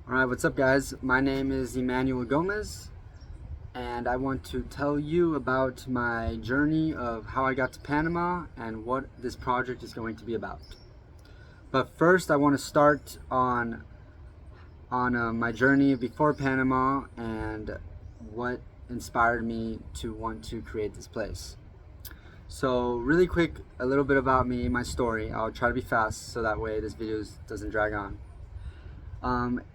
Alright, what's up guys? My name is Emmanuel Gomez and I want to tell you about my journey of how I got to Panama and what this project is going to be about. But first I want to start on my journey before Panama and what inspired me to want to create this place. So really quick, a little bit about me, my story. I'll try to be fast so that way this video doesn't drag on.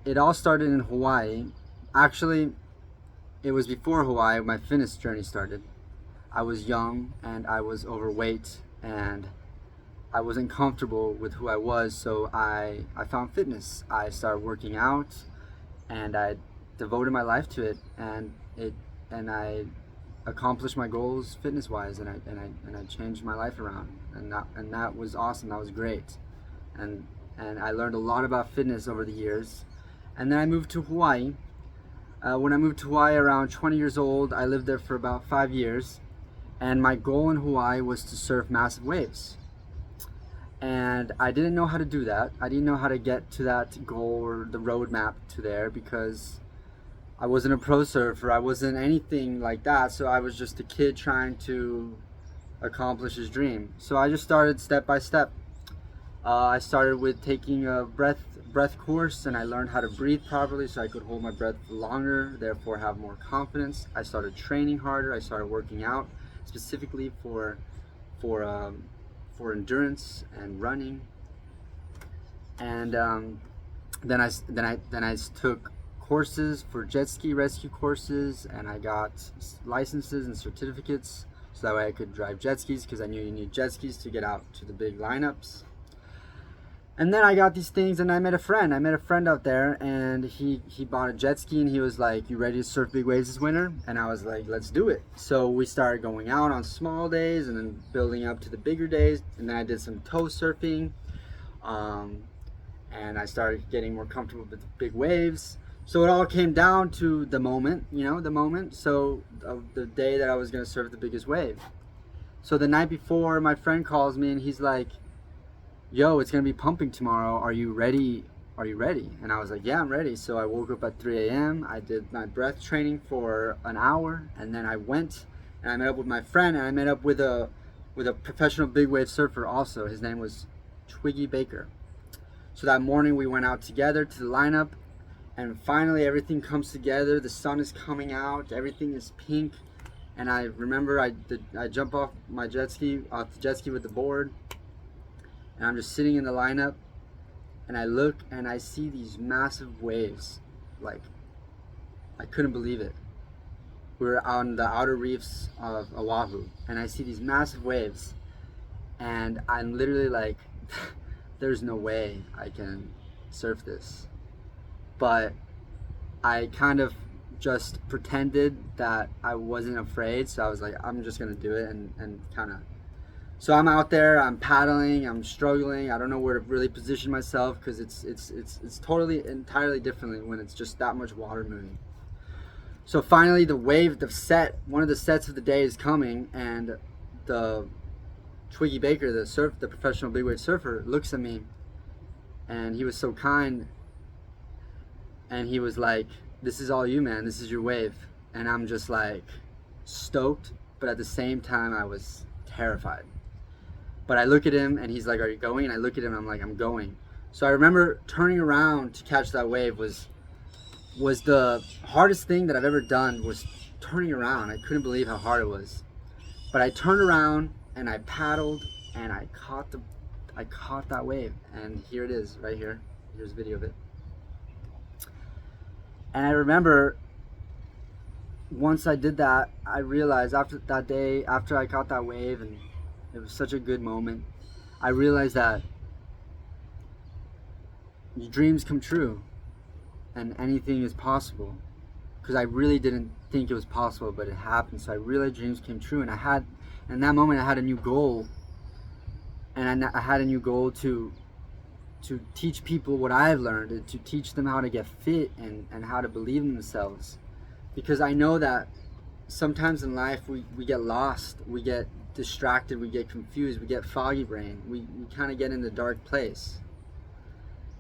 It all started in Hawaii. Actually, it was before Hawaii my fitness journey started. I was young and I was overweight and I wasn't comfortable with who I was, so I found fitness. I started working out and I devoted my life to it, and I accomplished my goals fitness wise, and I changed my life around, and that was awesome. That was great. And I learned a lot about fitness over the years. And then I moved to Hawaii. When I moved to Hawaii around 20 years old, I lived there for about 5 years. And my goal in Hawaii was to surf massive waves. And I didn't know how to do that. I didn't know how to get to that goal or the roadmap to there because I wasn't a pro surfer. I wasn't anything like that. So I was just a kid trying to accomplish his dream. So I just started step by step. I started with taking a breath course, and I learned how to breathe properly so I could hold my breath longer, therefore have more confidence. I started training harder. I started working out specifically for endurance and running. And then I took courses for jet ski rescue courses, and I got licenses and certificates so that way I could drive jet skis, because I knew you need jet skis to get out to the big lineups. And then I got these things, and I met a friend. Out there, and he bought a jet ski, and he was like, "You ready to surf big waves this winter?" And I was like, "Let's do it." So we started going out on small days and then building up to the bigger days. And then I did some tow surfing, and I started getting more comfortable with the big waves. So it all came down to the moment, so of the day that I was going to surf the biggest wave. So the night before, my friend calls me, and he's like, "Yo, it's gonna be pumping tomorrow. Are you ready? And I was like, "Yeah, I'm ready." So I woke up at 3 a.m. I did my breath training for an hour, and then I went and I met up with my friend, and I met up with a professional big wave surfer also. His name was Twiggy Baker. So that morning we went out together to the lineup, and finally everything comes together. The sun is coming out, everything is pink, and I remember I jump off the jet ski with the board. And I'm just sitting in the lineup, and I look and I see these massive waves. Like, I couldn't believe it. We were on the outer reefs of Oahu, and I see these massive waves, and I'm literally like, there's no way I can surf this. But I kind of just pretended that I wasn't afraid, so I was like, I'm just gonna do it, and kind of. So I'm out there, I'm paddling, I'm struggling. I don't know where to really position myself, because it's totally entirely differently when it's just that much water moving. So finally one of the sets of the day is coming, and the Twiggy Baker, the professional big wave surfer, looks at me, and he was so kind, and he was like, "This is all you, man. This is your wave." And I'm just like stoked, but at the same time I was terrified. But I look at him, and he's like, "Are you going?" And I look at him, and I'm like, "I'm going." So I remember turning around to catch that wave was the hardest thing that I've ever done, was turning around. I couldn't believe how hard it was. But I turned around and I paddled, and I caught that wave, and here it is right here. Here's a video of it. And I remember once I did that, I realized after that day, after I caught that wave, and it was such a good moment, I realized that your dreams come true and anything is possible. Because I really didn't think it was possible, but it happened. So I realized dreams came true, and in that moment I had a new goal, and I had a new goal to teach people what I've learned, and to teach them how to get fit and how to believe in themselves. Because I know that sometimes in life we get lost, we get distracted, we get confused, we get foggy brain, we kind of get in the dark place.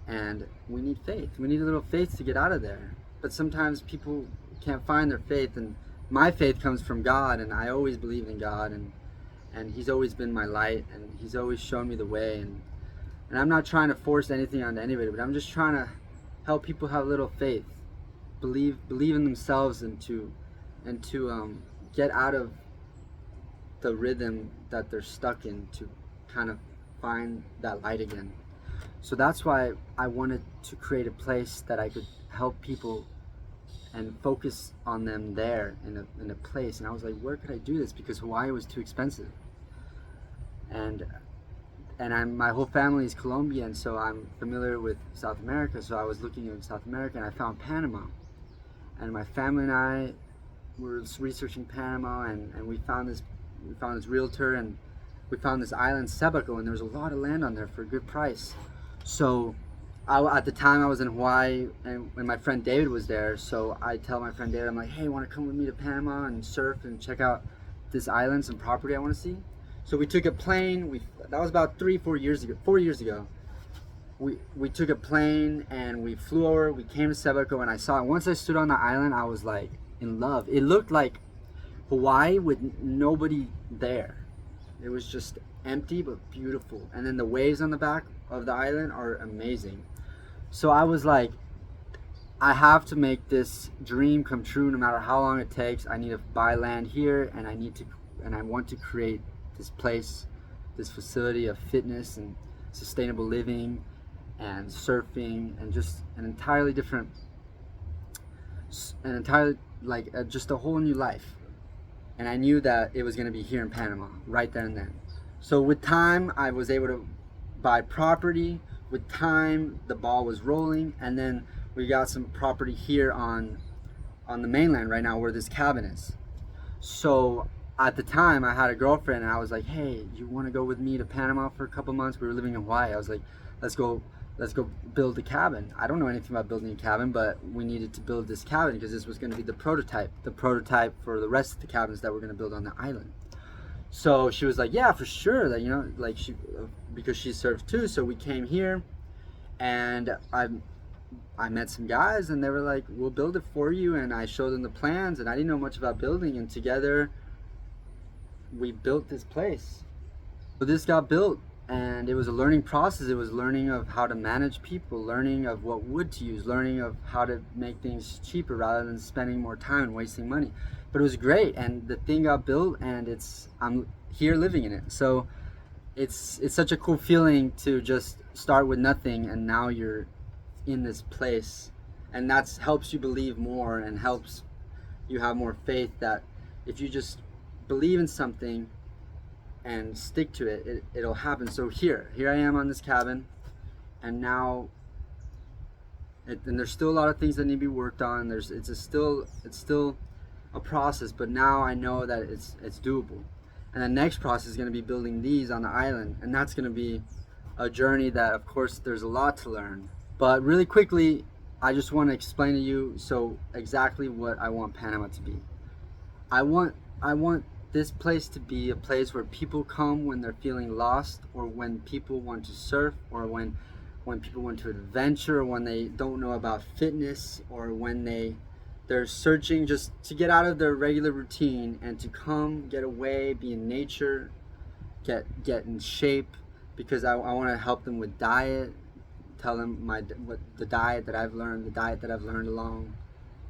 And we need faith. We need a little faith to get out of there. But sometimes people can't find their faith, and my faith comes from God, and I always believed in God, and He's always been my light, and He's always shown me the way. And I'm not trying to force anything onto anybody, but I'm just trying to help people have a little faith, believe in themselves, and to get out of the rhythm that they're stuck in, to kind of find that light again. So that's why I wanted to create a place that I could help people and focus on them there in a place. And I was like, where could I do this? Because Hawaii was too expensive. And my whole family is Colombian, so I'm familiar with South America. So I was looking in South America, and I found Panama. And my family and I were researching Panama, and we found this realtor, and we found this island, Sebago, and there was a lot of land on there for a good price. So at the time I was in Hawaii, and when my friend David was there, so I tell my friend David, I'm like, hey, want to come with me to Panama and surf and check out this island, some property I want to see? So we took a plane. That was about 4 years ago. We took a plane and we flew over. We came to Sebago, and I saw it. Once I stood on the island, I was like in love. It looked like Hawaii with nobody there. It was just empty but beautiful. And then the waves on the back of the island are amazing. So I was like, I have to make this dream come true no matter how long it takes. I need to buy land here, and I want to create this place, this facility of fitness and sustainable living and surfing, and just just a whole new life. And I knew that it was going to be here in Panama right then and then. So with time, I was able to buy property. With time, the ball was rolling, and then we got some property here on the mainland right now where this cabin is. So at the time, I had a girlfriend, and I was like, hey, you want to go with me to Panama for a couple months? We were living in Hawaii. I was like, let's go build a cabin. I don't know anything about building a cabin, but we needed to build this cabin because this was going to be the prototype for the rest of the cabins that we're going to build on the island. So she was like, yeah, for sure, that, you know, like because she surfed too. So we came here, and I met some guys, and they were like, we'll build it for you. And I showed them the plans, and I didn't know much about building, and together we built this place. So this got built, and it was a learning process. It was learning of how to manage people, learning of what wood to use, learning of how to make things cheaper rather than spending more time and wasting money. But it was great, and the thing got built, and I'm here living in it. So it's such a cool feeling to just start with nothing, and now you're in this place, and that helps you believe more and helps you have more faith that if you just believe in something and stick to it, it'll happen. So here I am on this cabin, and now and there's still a lot of things that need to be worked on. It's still a process, but now I know that it's doable. And the next process is going to be building these on the island, and that's going to be a journey that, of course, there's a lot to learn. But really quickly, I just want to explain to you exactly what I want Panama to be. I want this place to be a place where people come when they're feeling lost, or when people want to surf, or when people want to adventure, or when they don't know about fitness, or when they're searching just to get out of their regular routine and to come, get away, be in nature, get in shape, because I want to help them with diet, tell them the diet that I've learned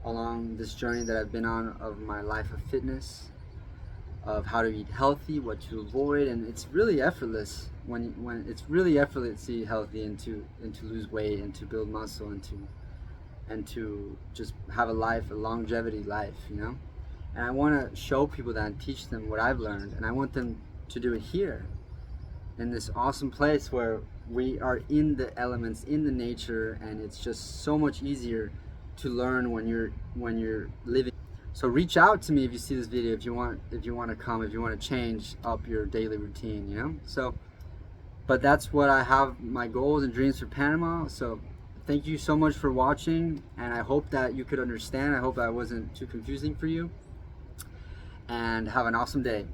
along this journey that I've been on of my life of fitness, of how to eat healthy, what to avoid. And it's really effortless when it's really effortless to eat healthy, and to lose weight, and to build muscle, and to just have a longevity life, you know. And I want to show people that and teach them what I've learned, and I want them to do it here in this awesome place where we are in the elements, in the nature, and it's just so much easier to learn when you're living. So reach out to me if you see this video, if you want to come, if you want to change up your daily routine, you know. So, but that's what I have, my goals and dreams for Panama. So thank you so much for watching, and I hope that you could understand. I hope I wasn't too confusing for you, and have an awesome day.